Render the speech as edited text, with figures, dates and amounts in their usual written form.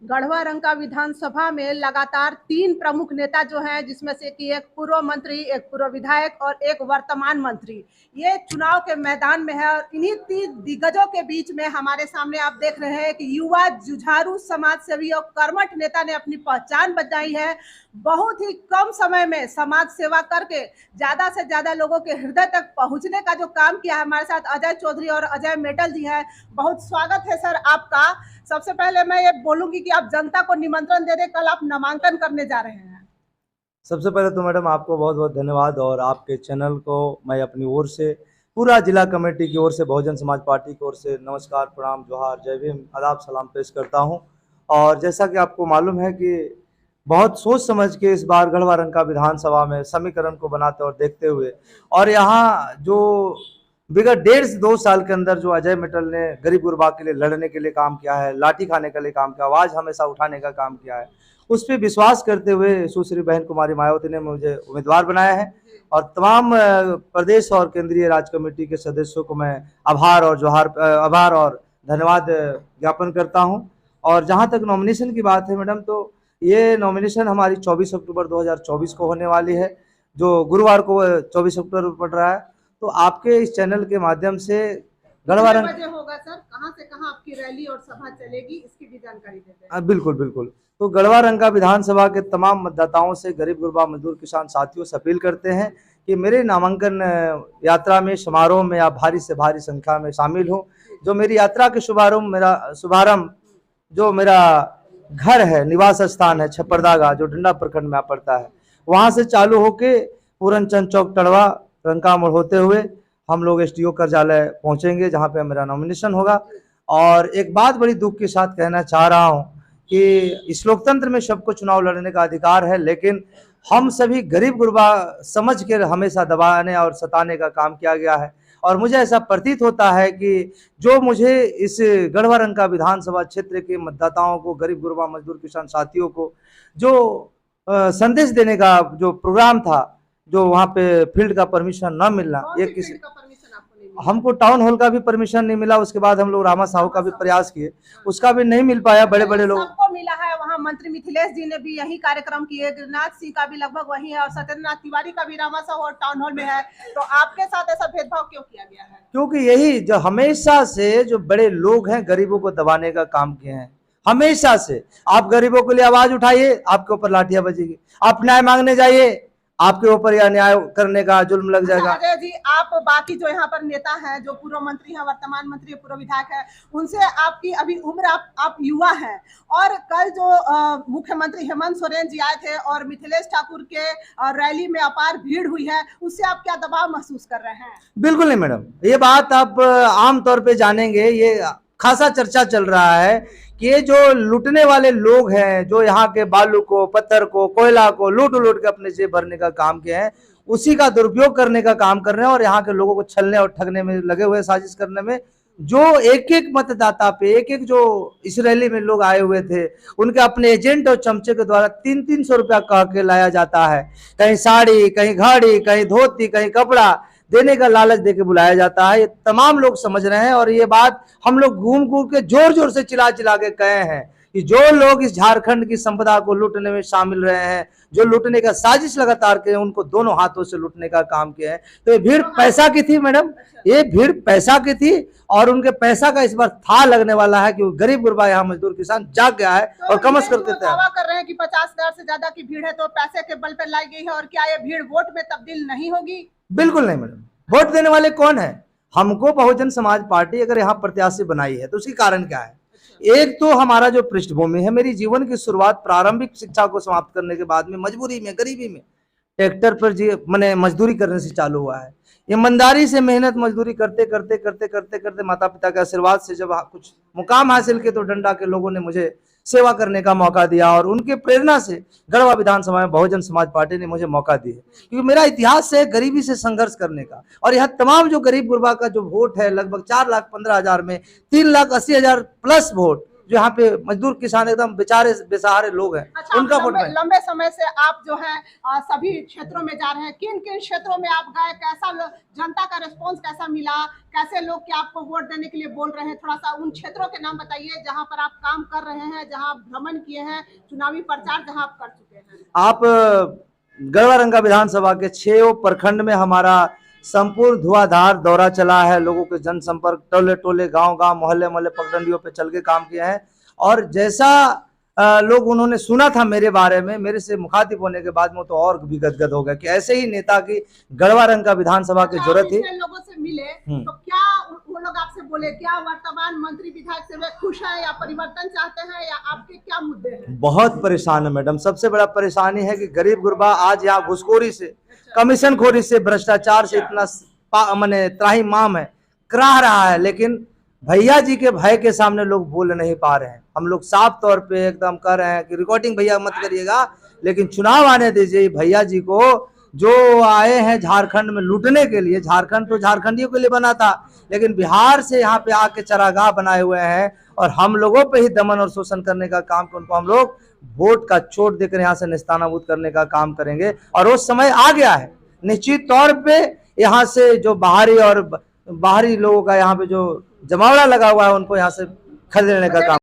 गढ़वा रंका विधानसभा में लगातार 3 प्रमुख नेता जो हैं, जिसमें से कि एक पूर्व मंत्री, एक पूर्व विधायक और एक वर्तमान मंत्री, ये चुनाव के मैदान में है। और इन्हीं 3 दिग्गजों के बीच में हमारे सामने आप देख रहे हैं कि युवा जुझारू समाज सेवी और कर्मठ नेता ने अपनी पहचान बनाई है। बहुत ही कम समय में समाज सेवा करके ज्यादा से ज्यादा लोगों के हृदय तक पहुंचने का जो काम किया है। हमारे साथ अजय चौधरी और अजय मेटल जी हैं। बहुत स्वागत है सर आपका। सबसे पहले मैं ये बोलूंगी कि आप जनता को निमंत्रण दे दें, कल आप नामांकन करने जा रहे हैं। सबसे पहले तो मैडम आपको बहुत बहुत धन्यवाद, और आपके चैनल को मैं अपनी ओर से, पूरा जिला कमेटी की ओर से, बहुजन समाज पार्टी की ओर से नमस्कार, प्रणाम, जोहार, जय भीम, आदाब, सलाम पेश करता हूं। और जैसा कि आपको मालूम है कि बहुत सोच समझ के इस बार गढ़वा रंका विधानसभा में समीकरण को बनाते और देखते हुए, और यहाँ जो विगत 1.5-2 साल के अंदर जो अजय मिटल ने गरीब गुरबा के लिए लड़ने के लिए काम किया है, लाठी खाने के लिए काम किया, आवाज हमेशा उठाने का काम किया है, उस पर विश्वास करते हुए सुश्री बहन कुमारी मायावती ने मुझे उम्मीदवार बनाया है। और तमाम प्रदेश और केंद्रीय राज्य कमेटी के सदस्यों को मैं आभार और धन्यवाद ज्ञापन करता हूं। और जहां तक नॉमिनेशन की बात है मैडम, तो ये नॉमिनेशन हमारी 24 अक्टूबर 2024 को होने वाली है, जो गुरुवार को 24 अक्टूबर पड़ रहा है। तो आपके इस चैनल के माध्यम से गढ़वा रंग होगा सर, कहां से कहां आपकी रैली और सभा चलेगी, इसकी भी जानकारी दे दें। बिल्कुल बिल्कुल। तो गढ़वा रंका विधानसभा के तमाम मतदाताओं से, गरीब गुरबा मजदूर किसान साथियों से अपील करते हैं कि मेरे नामांकन यात्रा में, समारोह में आप भारी से भारी संख्या में शामिल हो। जो मेरी यात्रा के शुभारंभ जो मेरा घर है, निवास स्थान है छप्परदागा, जो डंडा प्रखंड में पड़ता है, वहां से चालू होके पूरनचंद चौक टड़वा रंका मोड़ होते हुए हम लोग SDO कार्यालय पहुंचेंगे, जहां पे मेरा नॉमिनेशन होगा। और एक बात बड़ी दुख के साथ कहना चाह रहा हूं कि इस लोकतंत्र में सबको चुनाव लड़ने का अधिकार है, लेकिन हम सभी गरीब गुरबा समझ के हमेशा दबाने और सताने का काम किया गया है। और मुझे ऐसा प्रतीत होता है कि जो मुझे इस गढ़वा रंका विधानसभा क्षेत्र के मतदाताओं को, गरीब गुरबा मजदूर किसान साथियों को जो संदेश देने का जो प्रोग्राम था, जो वहाँ पे फील्ड का परमिशन न मिलना, ये किसी हमको टाउन हॉल का भी परमिशन नहीं मिला। उसके बाद हम लोग रामा साहू का भी प्रयास किए, उसका भी नहीं मिल पाया। बड़े बड़े लोग सबको मिला है, वहाँ मंत्री मिथिलेश जी ने भी यही कार्यक्रम किए, गिरिनाथ सिंह का भी लगभग वही है, और सत्येंद्रनाथ तिवारी का भी रामा साहू और टाउन हॉल में है। तो आपके साथ ऐसा भेदभाव क्यों किया गया है? क्योंकि यही जो हमेशा से जो बड़े लोग हैं, गरीबों को दबाने का काम किए हैं। हमेशा से आप गरीबों के लिए आवाज उठाइए, आपके ऊपर लाठियां बजेगी। आप न्याय मांगने जाइए, आपके ऊपर या न्याय करने का जुल्म लग जाएगा। अजय जी, आप बाकी जो यहाँ पर नेता हैं, जो पूर्व मंत्री हैं, वर्तमान मंत्री, पूर्व विधायक हैं, उनसे आपकी अभी उम्र, आप युवा हैं, और कल जो मुख्यमंत्री हेमंत सोरेन जी आए थे और मिथिलेश ठाकुर के रैली में अपार भीड़ हुई है, उससे आप क्या दबाव महसूस कर रहे हैं? बिल्कुल नहीं मैडम, ये बात आप आमतौर पे जानेंगे। ये खासा चर्चा चल रहा है कि ये जो लूटने वाले लोग हैं, जो यहाँ के बालू को, पत्थर को, कोयला को लूट के अपने जेब भरने का काम किए हैं, उसी का दुरुपयोग करने का काम कर रहे हैं, और यहाँ के लोगों को छलने और ठगने में लगे हुए, साजिश करने में। जो एक एक मतदाता पे, एक एक जो इस रैली में लोग आए हुए थे, उनके अपने एजेंट और चमचे के द्वारा 300-300 रुपया कह के लाया जाता है। कहीं साड़ी, कहीं घड़ी, कहीं धोती, कहीं कपड़ा देने का लालच देके बुलाया जाता है। ये तमाम लोग समझ रहे हैं, और ये बात हम लोग घूम के जोर जोर से चिल्ला के कहे हैं कि जो लोग इस झारखंड की संपदा को लूटने में शामिल रहे हैं, जो लूटने का साजिश लगातार किए, उनको दोनों हाथों से लूटने का काम किया है। तो ये भीड़ पैसा की थी मैडम, ये भीड़ पैसा की थी, और उनके पैसा का इस बार था लगने वाला है कि गरीब गुरबा यहाँ मजदूर किसान जाग गया है। तो और कमस करते थे, दावा कर रहे हैं कि 50,000 से ज्यादा की भीड़ है, तो पैसे के बल पर लाई गई है, और क्या ये भीड़ वोट में तब्दील नहीं होगी? बिल्कुल नहीं मैडम। वोट देने वाले कौन है? हमको बहुजन समाज पार्टी अगर यहाँ प्रत्याशी बनाई है तो उसकी कारण क्या है? एक तो हमारा जो पृष्ठभूमि है, मेरी जीवन की शुरुआत प्रारंभिक शिक्षा को समाप्त करने के बाद में मजबूरी में, गरीबी में ट्रैक्टर पर मैंने मजदूरी करने से चालू हुआ है। ईमानदारी से मेहनत मजदूरी करते करते करते करते करते माता पिता के आशीर्वाद से जब कुछ मुकाम हासिल किए, तो डंडा के लोगों ने मुझे सेवा करने का मौका दिया, और उनके प्रेरणा से गढ़वा विधानसभा में बहुजन समाज पार्टी ने मुझे मौका दिया। क्योंकि मेरा इतिहास है गरीबी से संघर्ष करने का, और यहाँ तमाम जो गरीब गुरबा का जो वोट है, लगभग 4,15,000 में 3,80,000 प्लस वोट जो यहाँ पे मजदूर किसान एकदम बेचारे बेसहारे लोग हैं, अच्छा, उनका वोट बैंक। लंबे समय से आप जो है सभी क्षेत्रों में जा रहे हैं, किन किन क्षेत्रों में आप गए, कैसा जनता का रिस्पांस कैसा मिला, कैसे लोग क्या आपको वोट देने के लिए बोल रहे हैं? थोड़ा सा उन क्षेत्रों के नाम बताइए जहां पर आप काम कर रहे हैं, जहां आप भ्रमण किए हैं, चुनावी प्रचार जहां आप कर चुके हैं। आप गढ़वा रंगा विधानसभा के 6 प्रखंड में हमारा संपूर्ण धुआंधार दौरा चला है। लोगों के जनसंपर्क टोले टोले, गांव गांव, मोहल्ले मोहल्ले, पगडंडियों पे चल के काम किया है। और जैसा लोग उन्होंने सुना था मेरे बारे में, मेरे से मुखातिब होने के बाद में तो और भी गदगद हो गया कि ऐसे ही नेता की गढ़वा रंगा विधानसभा की जरूरत थी। लोगों से मिले तो क्या वो लोग आपसे बोले, क्या वर्तमान मंत्री विधायक से वे खुश हैं या परिवर्तन चाहते हैं, या आपके क्या मुद्दे हैं? बहुत परेशान है मैडम। सबसे बड़ा परेशानी है कि गरीब गुरबा आज यहाँ घुसखोरी से, कमीशन खोरी से, भ्रष्टाचार से इतना माने त्राहिमाम है, कराह रहा है, लेकिन भैया जी के भय के सामने लोग बोल नहीं पा रहे हैं। हम लोग साफ तौर पे एकदम कह रहे हैं कि रिकॉर्डिंग भैया मत करिएगा, लेकिन चुनाव आने दीजिए भैया जी को, जो आए हैं झारखंड में लूटने के लिए। झारखंड तो झारखंडियों के लिए बना था, लेकिन बिहार से यहाँ पे आके चरागाह बनाए हुए हैं और हम लोगों पे ही दमन और शोषण करने का काम, उनको हम लोग वोट का चोट देकर यहाँ से निस्तानाबूद करने का काम करेंगे। और वो समय आ गया है निश्चित तौर पे। यहाँ से जो बाहरी लोगों का यहाँ पे जो जमावड़ा लगा हुआ है, उनको यहाँ से खरीदने का काम